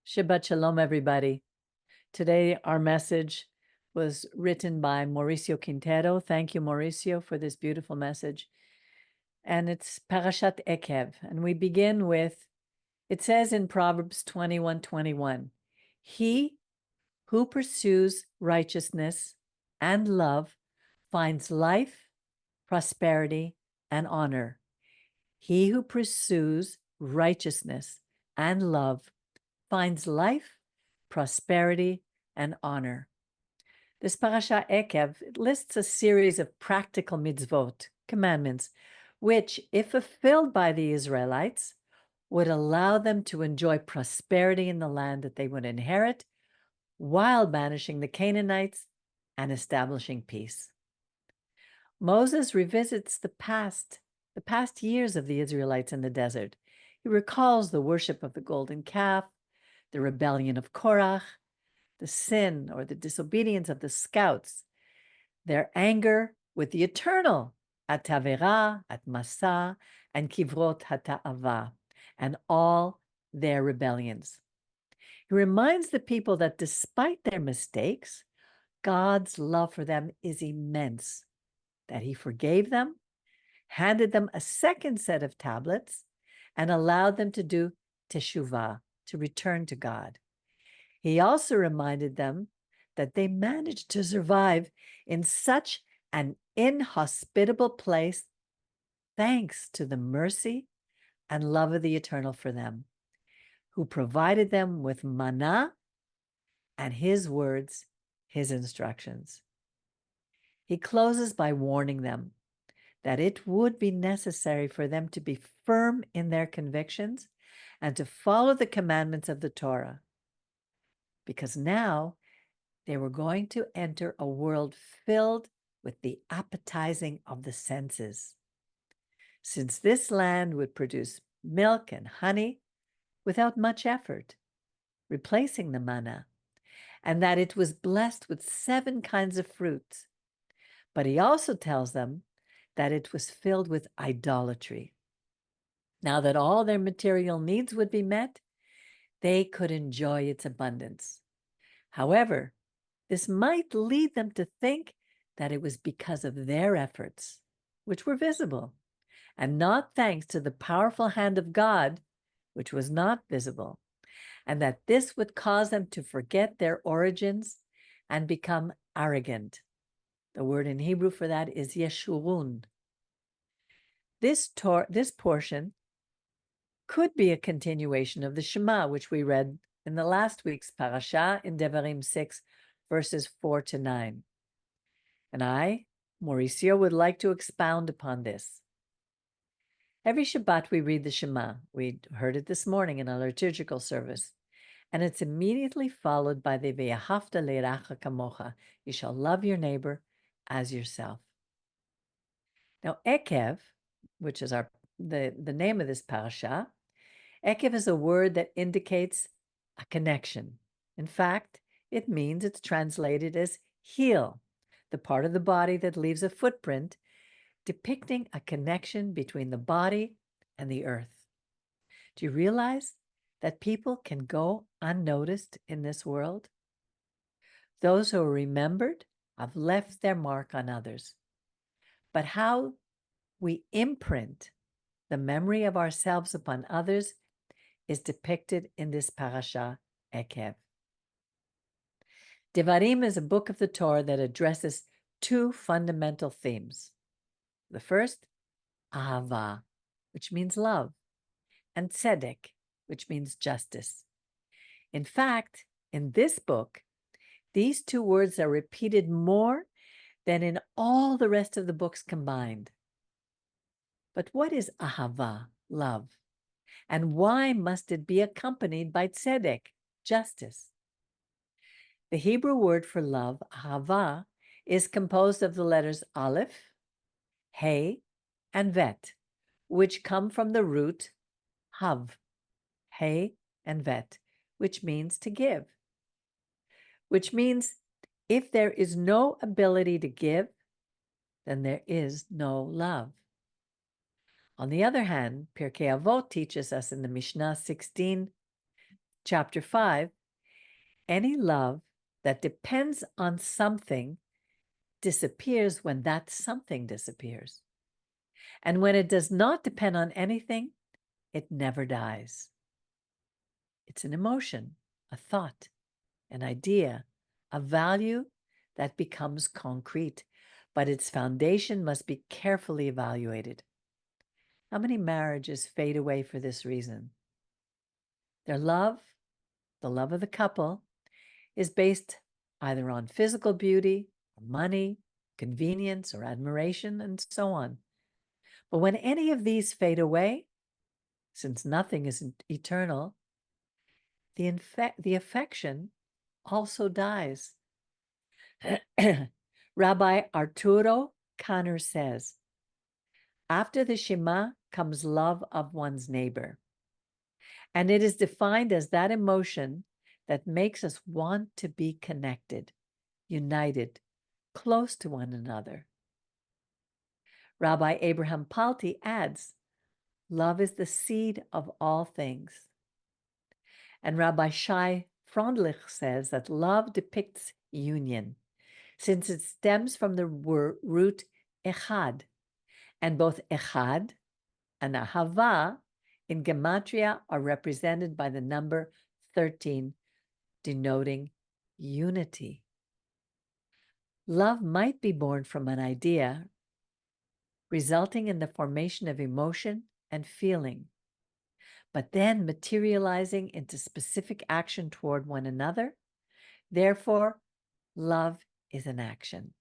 Shabbat Shalom, everybody. Today, our message was written by Mauricio Quintero. Thank you, Mauricio, for this beautiful message. And it's Parashat Ekev. And we begin with, it says in Proverbs 21:21, he who pursues righteousness and love finds life, prosperity, and honor. He who pursues righteousness and love finds life, prosperity, and honor. This parasha Ekev lists a series of practical mitzvot, commandments, which, if fulfilled by the Israelites, would allow them to enjoy prosperity in the land that they would inherit, while banishing the Canaanites and establishing peace. Moses revisits the past years of the Israelites in the desert. He recalls the worship of the golden calf, the rebellion of Korach, the sin or the disobedience of the scouts, their anger with the eternal, at Tavera, at Massa, and Kivrot Hata'ava, and all their rebellions. He reminds the people that despite their mistakes, God's love for them is immense, that he forgave them, handed them a second set of tablets, and allowed them to do teshuvah, to return to God. He also reminded them that they managed to survive in such an inhospitable place thanks to the mercy and love of the Eternal for them, who provided them with manna and his words, his instructions. He closes by warning them that it would be necessary for them to be firm in their convictions and to follow the commandments of the Torah, because now they were going to enter a world filled with the appetizing of the senses. Since this land would produce milk and honey without much effort, replacing the manna, and that it was blessed with 7 kinds of fruits. But he also tells them that it was filled with idolatry. Now that all their material needs would be met, they could enjoy its abundance. However, this might lead them to think that it was because of their efforts, which were visible, and not thanks to the powerful hand of God, which was not visible, and that this would cause them to forget their origins and become arrogant. The word in Hebrew for that is yeshurun. This portion could be a continuation of the Shema, which we read in the last week's parasha in Devarim 6, verses 4-9. And I, Mauricio, would like to expound upon this. Every Shabbat we read the Shema. We heard it this morning in our liturgical service. And it's immediately followed by the Ve'ahavta le'racha kamocha. You shall love your neighbor as yourself. Now, Ekev, which is the name of this parasha, Ekev is a word that indicates a connection. In fact, it's translated as heel, the part of the body that leaves a footprint, depicting a connection between the body and the earth. Do you realize that people can go unnoticed in this world? Those who are remembered have left their mark on others. But how we imprint the memory of ourselves upon others is depicted in this parasha, Ekev. Devarim is a book of the Torah that addresses 2 fundamental themes. The first, ahava, which means love, and tzedek, which means justice. In fact, in this book, these 2 words are repeated more than in all the rest of the books combined. But what is ahava, love? And why must it be accompanied by tzedek, justice? The Hebrew word for love, ahava, is composed of the letters aleph, hey, and vet, which come from the root hav, hey and vet, which means to give. Which means if there is no ability to give, then there is no love. On the other hand, Pirkei Avot teaches us in the Mishnah 16, chapter 5, any love that depends on something disappears when that something disappears. And when it does not depend on anything, it never dies. It's an emotion, a thought, an idea, a value that becomes concrete, but its foundation must be carefully evaluated. How many marriages fade away for this reason? Their love, the love of the couple, is based either on physical beauty, or money, convenience, or admiration, and so on. But when any of these fade away, since nothing is eternal, the affection also dies. Rabbi Arturo Kanner says, after the Shema comes love of one's neighbor. And it is defined as that emotion that makes us want to be connected, united, close to one another. Rabbi Abraham Palti adds, love is the seed of all things. And Rabbi Shai Frondlich says that love depicts union, since it stems from the root echad, and both echad and ahava in Gematria are represented by the number 13, denoting unity. Love might be born from an idea, resulting in the formation of emotion and feeling, but then materializing into specific action toward one another. Therefore, love is an action.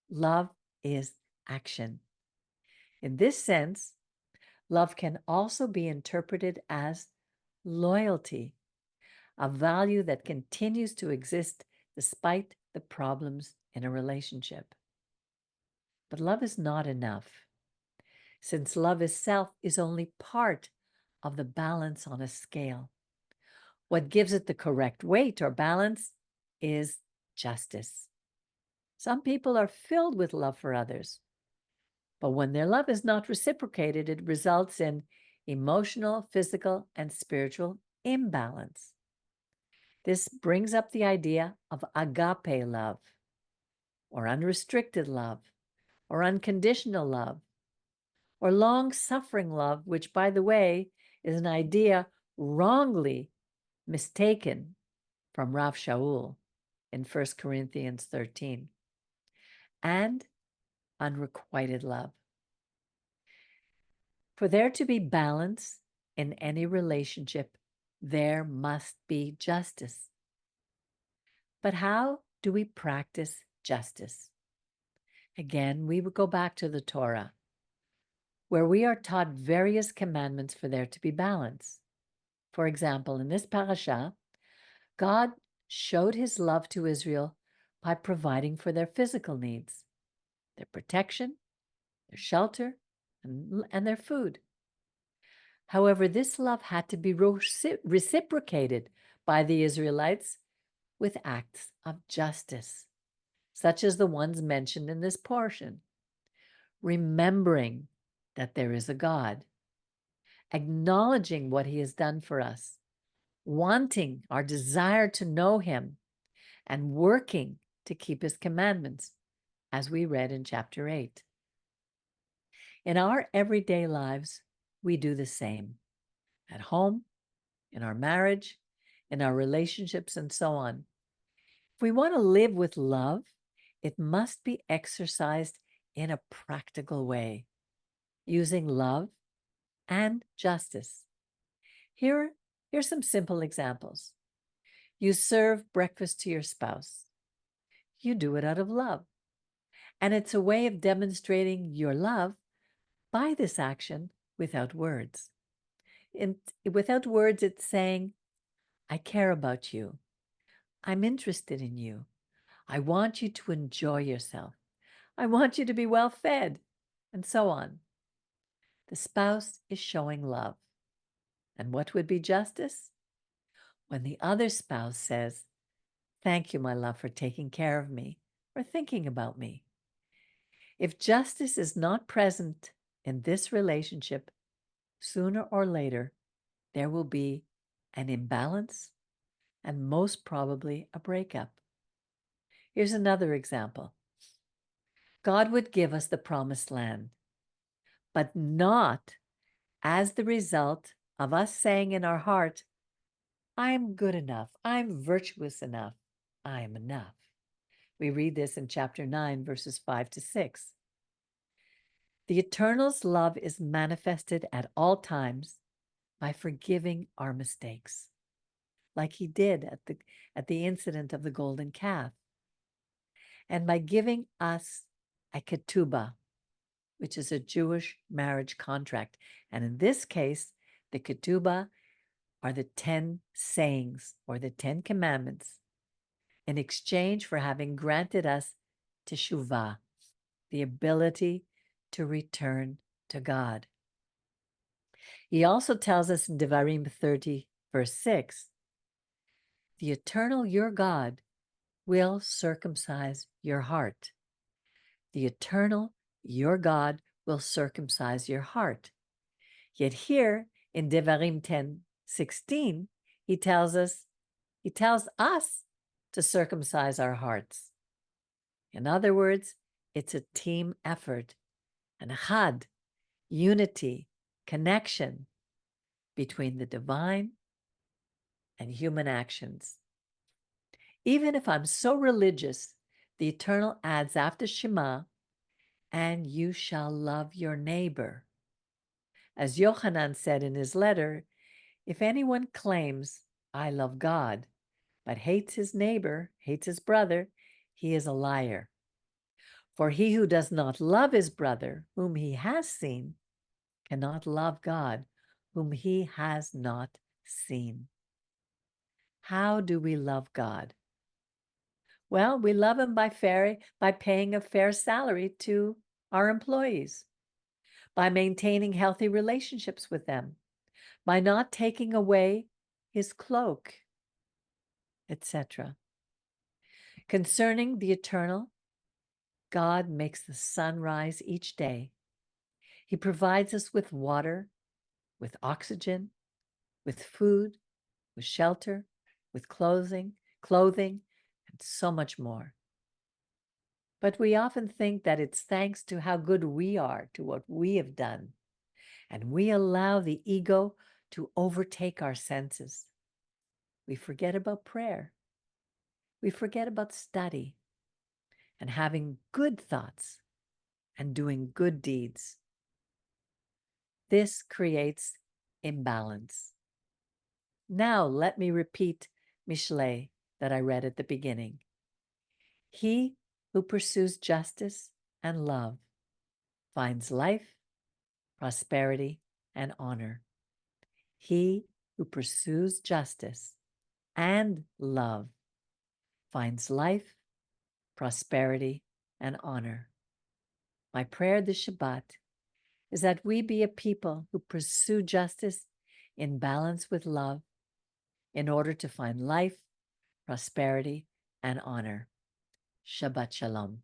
Love is action. In this sense, love can also be interpreted as loyalty, a value that continues to exist despite the problems in a relationship. But love is not enough, since love itself is only part of the balance on a scale. What gives it the correct weight or balance is justice. Some people are filled with love for others, but when their love is not reciprocated, it results in emotional, physical, and spiritual imbalance. This brings up the idea of agape love, or unrestricted love, or unconditional love, or long-suffering love, which, by the way, is an idea wrongly mistaken from Rav Shaul in 1 Corinthians 13, and unrequited love. For there to be balance in any relationship, there must be justice. But how do we practice justice? Again, we would go back to the Torah, where we are taught various commandments for there to be balance. For example, in this parasha, God showed his love to Israel by providing for their physical needs, their protection, their shelter, and their food. However, this love had to be reciprocated by the Israelites with acts of justice, such as the ones mentioned in this portion. Remembering that there is a God, acknowledging what he has done for us, wanting our desire to know him, and working to keep his commandments, as we read in chapter 8. In our everyday lives, we do the same. At home, in our marriage, in our relationships, and so on. If we want to live with love, it must be exercised in a practical way, using love and justice. Here's some simple examples. You serve breakfast to your spouse. You do it out of love. And it's a way of demonstrating your love by this action without words. Without words, it's saying, I care about you. I'm interested in you. I want you to enjoy yourself. I want you to be well fed, and so on. The spouse is showing love. And what would be justice? When the other spouse says, thank you, my love, for taking care of me or thinking about me. If justice is not present in this relationship, sooner or later, there will be an imbalance and most probably a breakup. Here's another example. God would give us the promised land, but not as the result of us saying in our heart, I'm good enough, I'm virtuous enough, I'm enough. We read this in chapter 9, verses 5 to 6. The Eternal's love is manifested at all times by forgiving our mistakes, like he did at the incident of the golden calf, and by giving us a ketubah, which is a Jewish marriage contract. And in this case, the ketubah are the 10 sayings or the 10 commandments in exchange for having granted us teshuvah, the ability to return to God. He also tells us in Devarim 30, verse 6, the Eternal, your God, will circumcise your heart. The Eternal, your God, will circumcise your heart. Yet here in Devarim 10:16, he tells us to circumcise our hearts. In other words, it's a team effort, an chad, unity, connection between the divine and human actions. Even if I'm so religious, the Eternal adds after Shema, and you shall love your neighbor. As Yochanan said in his letter, if anyone claims, I love God, but hates his neighbor, hates his brother, he is a liar. For he who does not love his brother, whom he has seen, cannot love God, whom he has not seen. How do we love God? Well, we love him by paying a fair salary to our employees, by maintaining healthy relationships with them, by not taking away his cloak, etc. Concerning the Eternal, God makes the sun rise each day. He provides us with water, with oxygen, with food, with shelter, with clothing, and so much more. But we often think that it's thanks to how good we are, to what we have done, and we allow the ego to overtake our senses. We forget about prayer. We forget about study and having good thoughts and doing good deeds. This creates imbalance. Now let me repeat Mishlei that I read at the beginning. He who pursues justice and love finds life, prosperity, and honor. He who pursues justice and love finds life, prosperity, and honor. My prayer this Shabbat is that we be a people who pursue justice in balance with love in order to find life, prosperity, and honor. Shabbat Shalom.